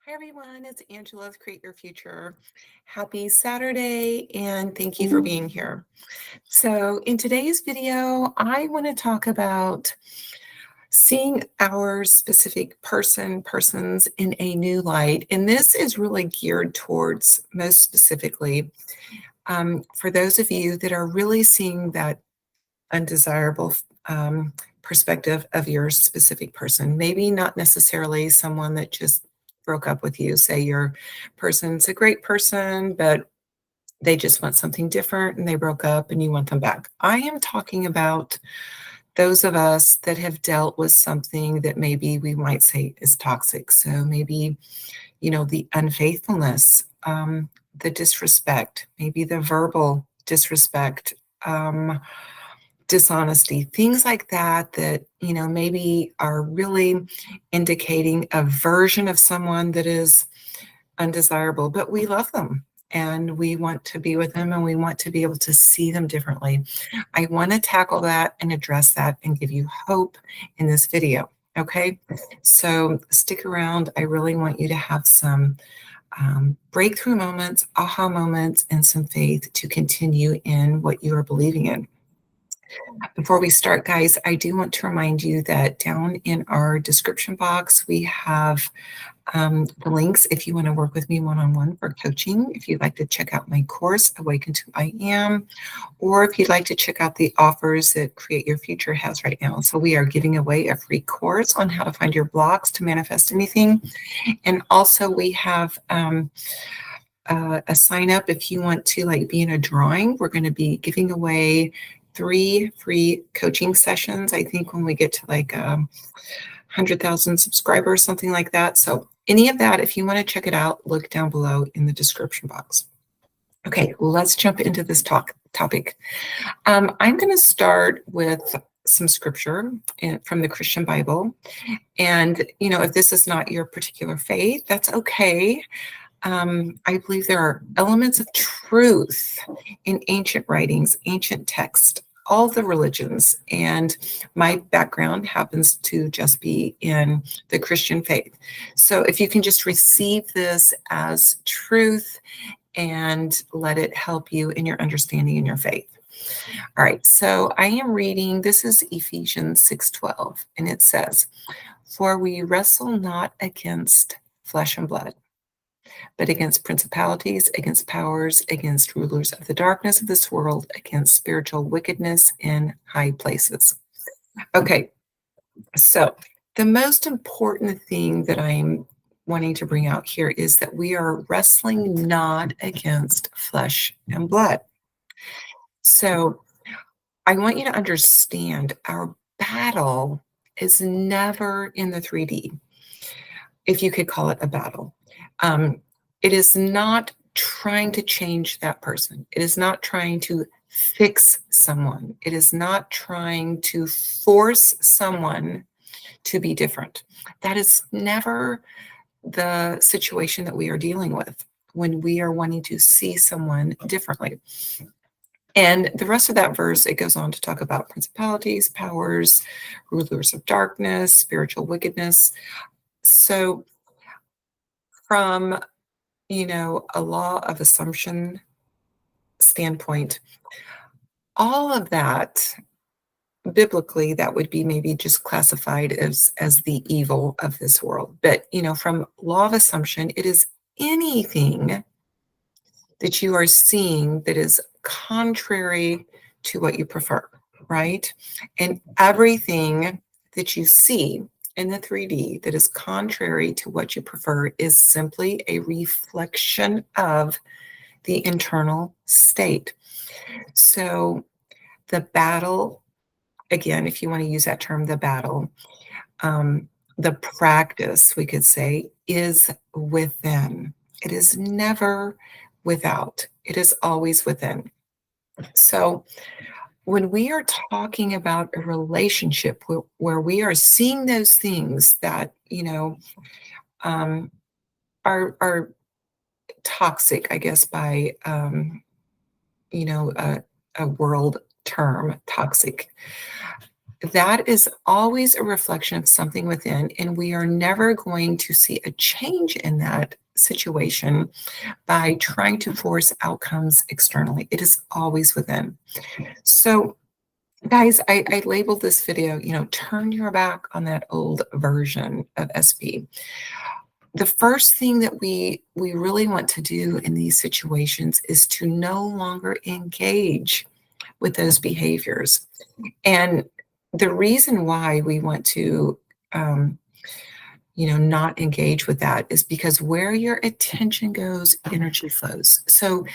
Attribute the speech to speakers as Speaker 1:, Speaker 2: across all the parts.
Speaker 1: Hi everyone, it's Angela with Create Your Future. Happy Saturday and thank you for being here. So in today's video, I want to talk about seeing our specific persons in a new light. And this is really geared towards most specifically for those of you that are really seeing that undesirable perspective of your specific person. Maybe not necessarily someone that just broke up with you. Say your person's a great person, but they just want something different and they broke up and you want them back. I am talking about those of us that have dealt with something that maybe we might say is toxic. So maybe, the unfaithfulness, the disrespect, maybe the verbal disrespect, dishonesty, things like that, maybe are really indicating a version of someone that is undesirable, but we love them and we want to be with them and we want to be able to see them differently. I want to tackle that and address that and give you hope in this video. Okay, so stick around. I really want you to have some breakthrough moments, aha moments, and some faith to continue in what you are believing in. Before we start, guys, I do want to remind you that down in our description box, we have the links if you want to work with me one-on-one for coaching, if you'd like to check out my course, Awaken to I Am, or if you'd like to check out the offers that Create Your Future has right now. So we are giving away a free course on how to find your blocks to manifest anything. And also we have a sign up if you want to be in a drawing. We're going to be giving away 3 free coaching sessions, I think, when we get to 100,000 subscribers, something like that. So any of that, if you want to check it out, look down below in the description box. Okay, let's jump into this topic. I'm going to start with some scripture from the Christian Bible. And, if this is not your particular faith, that's okay. I believe there are elements of truth in ancient writings, ancient text, all the religions, and my background happens to just be in the Christian faith. So if you can just receive this as truth and let it help you in your understanding in your faith. All right, so I am reading, this is Ephesians 6:12, and it says, "For we wrestle not against flesh and blood, but against principalities, against powers, against rulers of the darkness of this world, against spiritual wickedness in high places." Okay, so the most important thing that I'm wanting to bring out here is that we are wrestling not against flesh and blood. So I want you to understand our battle is never in the 3D, if you could call it a battle. It is not trying to change that person. It is not trying to fix someone. It is not trying to force someone to be different. That is never the situation that we are dealing with when we are wanting to see someone differently. And the rest of that verse, it goes on to talk about principalities, powers, rulers of darkness, spiritual wickedness. So from a law of assumption standpoint, all of that, biblically, that would be maybe just classified as the evil of this world. But, from law of assumption, it is anything that you are seeing that is contrary to what you prefer, right? And everything that you see in the 3D that is contrary to what you prefer is simply a reflection of the internal state. So the battle, again, if you want to use that term, the battle, the practice, we could say, is within. It is never without. It is always within. So when we are talking about a relationship where we are seeing those things that, are toxic, I guess, by, a world term, toxic, that is always a reflection of something within, and we are never going to see a change in that situation by trying to force outcomes externally. It is always within. So, guys, I labeled this video, turn your back on that old version of SP. The first thing that we really want to do in these situations is to no longer engage with those behaviors. And the reason why we want to not engage with that is because where your attention goes, energy flows. So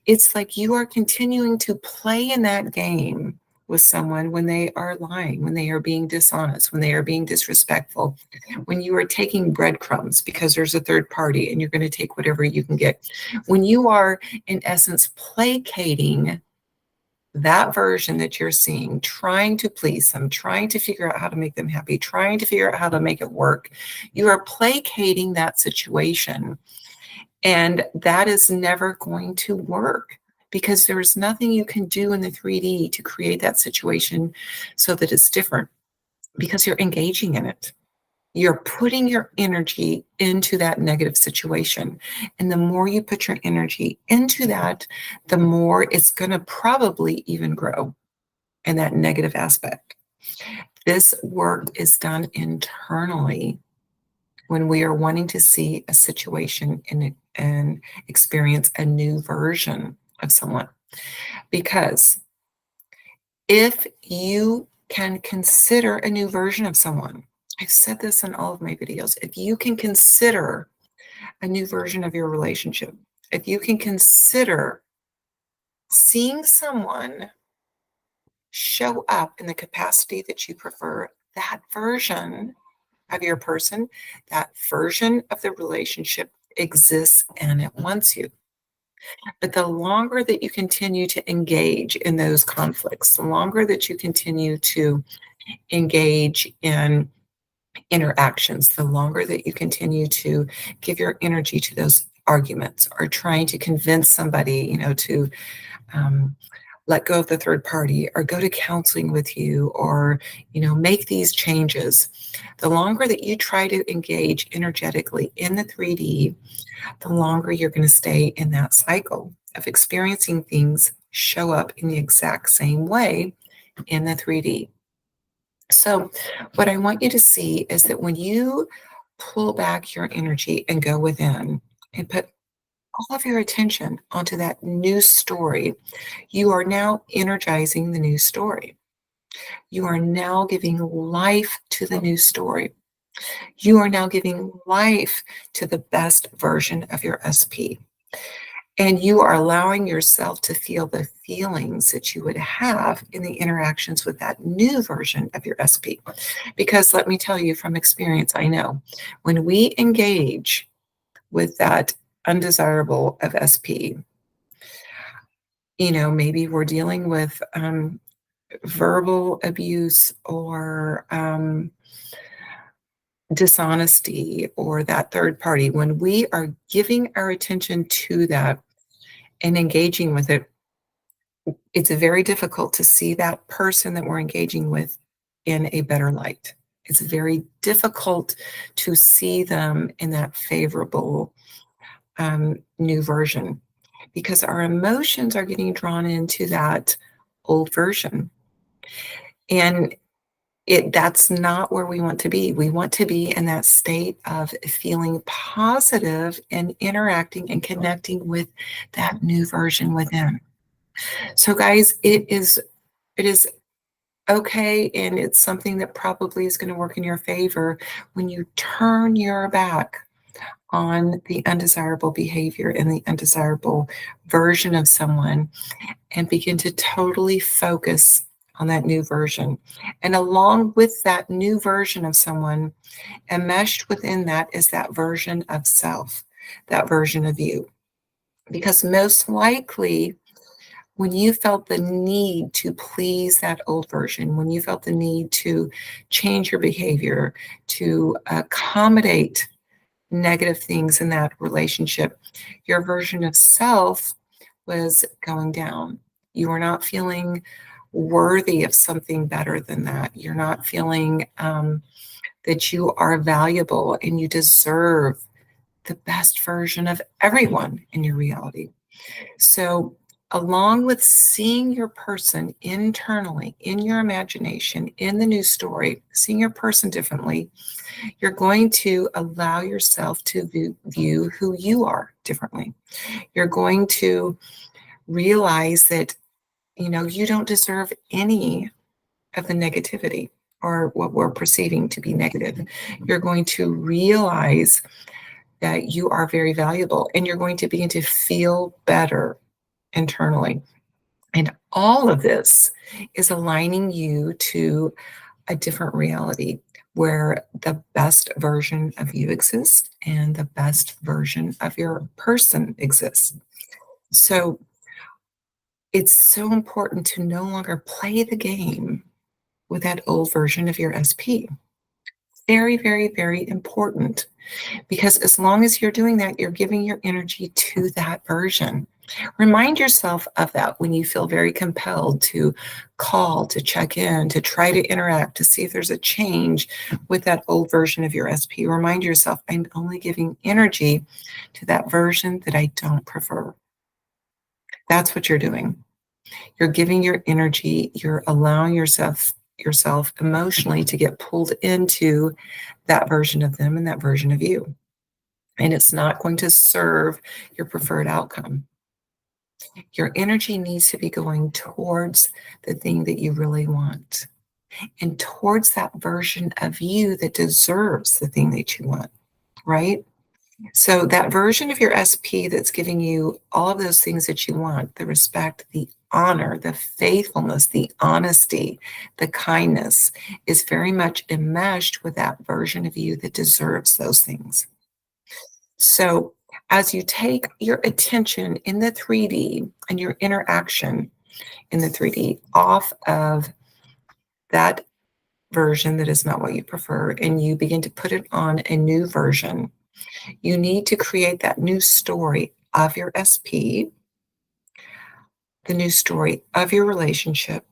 Speaker 1: it's like you are continuing to play in that game with someone when they are lying, when they are being dishonest, when they are being disrespectful, when you are taking breadcrumbs because there's a third party and you're going to take whatever you can get. When you are, in essence, placating that version that you're seeing, trying to please them, trying to figure out how to make them happy, trying to figure out how to make it work, you are placating that situation. And that is never going to work because there's nothing you can do in the 3D to create that situation so that it's different because you're engaging in it. You're putting your energy into that negative situation. And the more you put your energy into that, the more it's going to probably even grow in that negative aspect. This work is done internally when we are wanting to see a situation and experience a new version of someone. Because if you can consider a new version of someone, I've said this in all of my videos, if you can consider a new version of your relationship, if you can consider seeing someone show up in the capacity that you prefer, that version of your person, that version of the relationship exists and it wants you. But the longer that you continue to engage in those conflicts, the longer that you continue to engage in interactions, the longer that you continue to give your energy to those arguments or trying to convince somebody, to let go of the third party or go to counseling with you or, make these changes. The longer that you try to engage energetically in the 3D, the longer you're going to stay in that cycle of experiencing things show up in the exact same way in the 3D. So what I want you to see is that when you pull back your energy and go within and put all of your attention onto that new story, you are now energizing the new story. You are now giving life to the new story. You are now giving life to the best version of your SP. And you are allowing yourself to feel the feelings that you would have in the interactions with that new version of your SP. Because let me tell you from experience, I know when we engage with that undesirable of SP, maybe we're dealing with verbal abuse or dishonesty or that third party, when we are giving our attention to that and engaging with it, it's very difficult to see that person that we're engaging with in a better light. It's very difficult to see them in that favorable new version because our emotions are getting drawn into that old version. And that's not where we want to be. We want to be in that state of feeling positive and interacting and connecting with that new version within. So guys, it is okay, and it's something that probably is going to work in your favor when you turn your back on the undesirable behavior and the undesirable version of someone and begin to totally focus on that new version. And along with that new version of someone, enmeshed within that is that version of self, that version of you. Because most likely, when you felt the need to please that old version, when you felt the need to change your behavior, to accommodate negative things in that relationship, your version of self was going down. You were not feeling worthy of something better than that. You're not feeling that you are valuable and you deserve the best version of everyone in your reality. So, along with seeing your person internally, in your imagination, in the new story, seeing your person differently, you're going to allow yourself to view who you are differently. You're going to realize that, you don't deserve any of the negativity or what we're perceiving to be negative. You're going to realize that you are very valuable, and you're going to begin to feel better internally. And all of this is aligning you to a different reality where the best version of you exists and the best version of your person exists. So it's so important to no longer play the game with that old version of your SP. Very, very, very important, because as long as you're doing that, you're giving your energy to that version. Remind yourself of that when you feel very compelled to call, to check in, to try to interact, to see if there's a change with that old version of your SP. Remind yourself, I'm only giving energy to that version that I don't prefer. That's what you're doing. You're giving your energy, you're allowing yourself emotionally to get pulled into that version of them and that version of you. And it's not going to serve your preferred outcome. Your energy needs to be going towards the thing that you really want and towards that version of you that deserves the thing that you want, right? So that version of your SP that's giving you all of those things that you want, the respect, the honor, the faithfulness, the honesty, the kindness, is very much enmeshed with that version of you that deserves those things. So as you take your attention in the 3D and your interaction in the 3D off of that version that is not what you prefer, and you begin to put it on a new version, you need to create that new story of your SP, the new story of your relationship,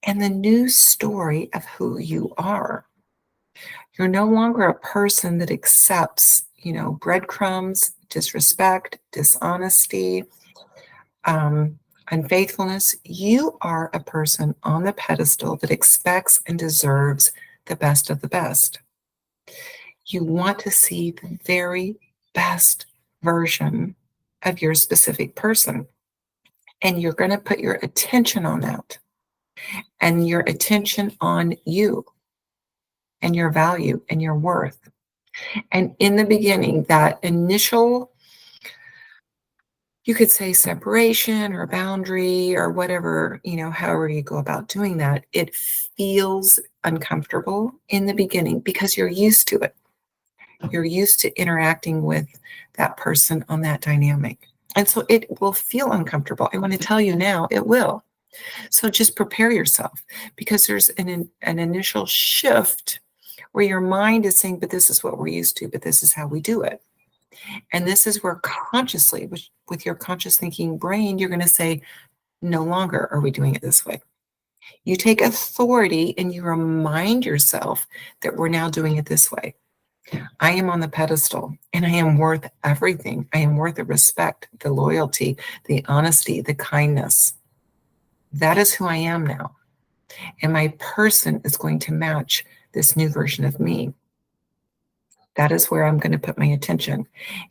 Speaker 1: and the new story of who you are. You're no longer a person that accepts, breadcrumbs, disrespect, dishonesty, unfaithfulness. You are a person on the pedestal that expects and deserves the best of the best. You want to see the very best version of your specific person. And you're going to put your attention on that and your attention on you and your value and your worth. And in the beginning, that initial, you could say separation or boundary or whatever, however you go about doing that, it feels uncomfortable in the beginning because you're used to it. You're used to interacting with that person on that dynamic. And so it will feel uncomfortable. I want to tell you now, it will. So just prepare yourself, because there's an initial shift where your mind is saying, but this is what we're used to, but this is how we do it. And this is where consciously, with your conscious thinking brain, you're going to say, no longer are we doing it this way. You take authority and you remind yourself that we're now doing it this way. I am on the pedestal and I am worth everything. I am worth the respect, the loyalty, the honesty, the kindness. That is who I am now. And my person is going to match this new version of me. That is where I'm going to put my attention.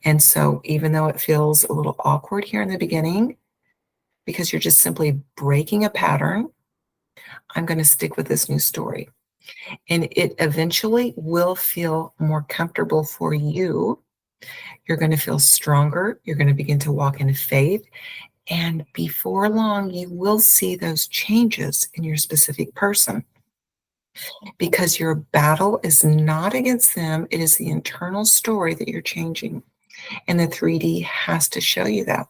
Speaker 1: And so even though it feels a little awkward here in the beginning, because you're just simply breaking a pattern, I'm going to stick with this new story. And it eventually will feel more comfortable for you. You're going to feel stronger. You're going to begin to walk in faith. And before long, you will see those changes in your specific person. Because your battle is not against them. It is the internal story that you're changing. And the 3D has to show you that.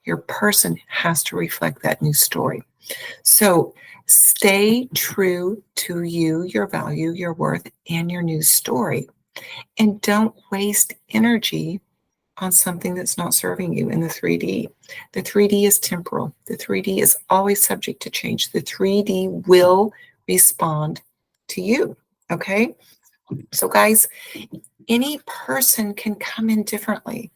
Speaker 1: Your person has to reflect that new story. So stay true to you, your value, your worth, and your new story. And don't waste energy on something that's not serving you in the 3D. The 3D is temporal. The 3D is always subject to change. The 3D will respond to you. Okay? So, guys, any person can come in differently.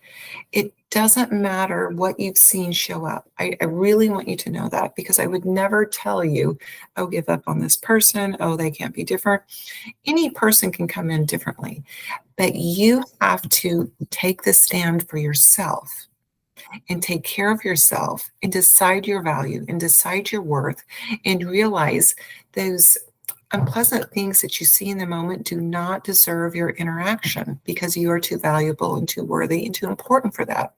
Speaker 1: It doesn't matter what you've seen show up. I really want you to know that, because I would never tell you, oh, give up on this person. Oh, they can't be different. Any person can come in differently, but you have to take the stand for yourself and take care of yourself and decide your value and decide your worth and realize those unpleasant things that you see in the moment do not deserve your interaction, because you are too valuable and too worthy and too important for that.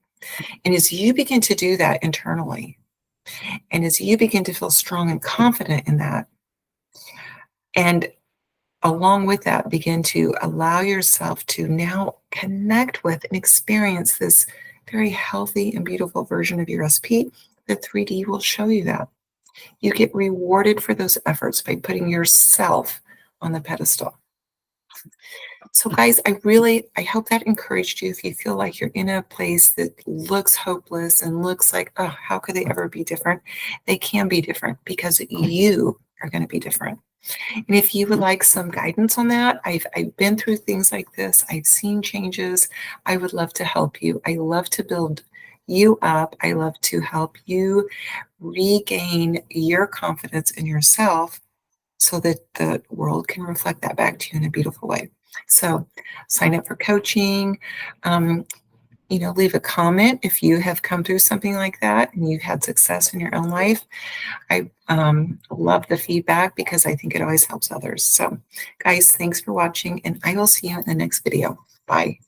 Speaker 1: And as you begin to do that internally, and as you begin to feel strong and confident in that, and along with that, begin to allow yourself to now connect with and experience this very healthy and beautiful version of your SP, the 3D will show you that. You get rewarded for those efforts by putting yourself on the pedestal. So, guys, I hope that encouraged you. If you feel like you're in a place that looks hopeless and looks like, oh, how could they ever be different? They can be different, because you are going to be different. And if you would like some guidance on that, I've been through things like this. I've seen changes. I would love to help you. I love to build you up. I love to help you regain your confidence in yourself so that the world can reflect that back to you in a beautiful way. So sign up for coaching. Leave a comment if you have come through something like that and you've had success in your own life. I love the feedback, because I think it always helps others. So, guys, thanks for watching, and I will see you in the next video. Bye.